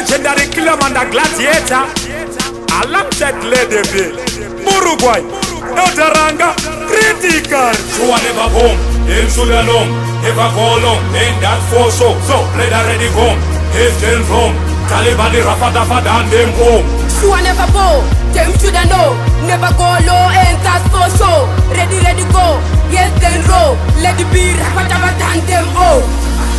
legendary killer man, the gladiator. Alongside Lady B, Uruguay, Notaranga, critical. So I never home, in Sulalong, never go long, in that for so play the ready home, he's still home, Taliban, the Rafa and them home. So I never go, them shoulda know, never go low, and that's for so. Ready go, yes then roll, let it be Rafa and them all.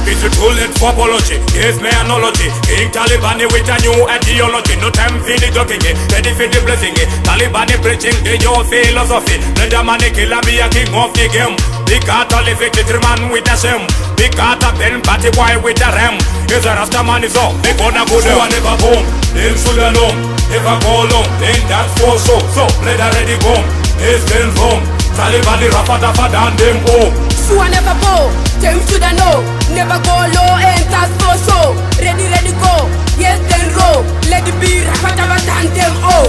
It's too late for apology, here's my analogy. King Taliban with a new ideology. No time for the joking, ready for the blessing. Taliban preaching the your philosophy. Let the man kill and be a king of the game. Big cat a little man with a shame. Big cat a pen party boy with a ram. Is a rasta man is all, they gonna go there. So I never home, them should alone. Never go long, then that's for so let the ready go. He's still home, Taliban the Rafa and them home. So I never go, them shoulda know, never go low, and that's for so. Ready go, yes then roll, let it be Rafa and them all.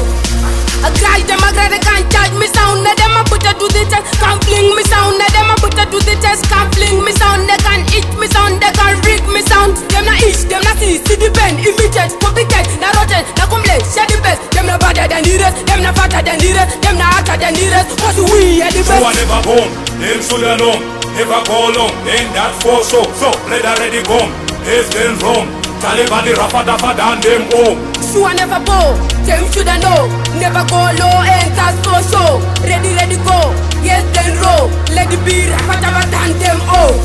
I cry them, I grab, they can't charge me sound. Let them put it to the test, can't fling me sound. Let them put it to the test, can't fling me sound. They can't eat me sound, they can't rig me sound. Them not eat, them not see the pen, imitate, copycat, not rotten, not complain, share the best. Them not better than the rest, them not fatter than the rest, them not hotter than the rest. Cause we are the best. So I never home, them should alone, never go long, then that's for so let the ready go. He's still home, Taliban the Rafa and them home. So I never go, them shoulda know, never go low, and that's for so. Ready go, yes then roll, let it be Rafa and them all.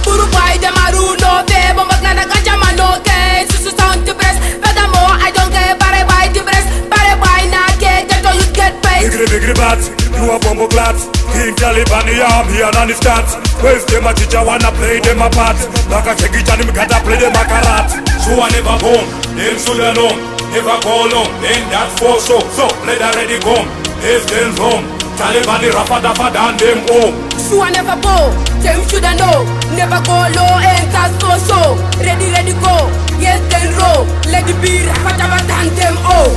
Uruguay them a rule no fair, but Magnana ganja man no care. Susu sound the breast, furthermore I don't care, bare by the breast, bare by na get all you get paid. Bigri bat, you a bombo glad. King Taliban, yeah, I'm here on the stance. Where's them a teacher wanna play them a part? Like a check it and him gotta play them a karat. So I never home, them should alone, never go long, then that's for so let the ready go. He's still home, Taliban the Rafa and them home. So I never go, them shoulda know, never go low, and that's for so. Ready go, yes then roll, let it be Rafa and them all.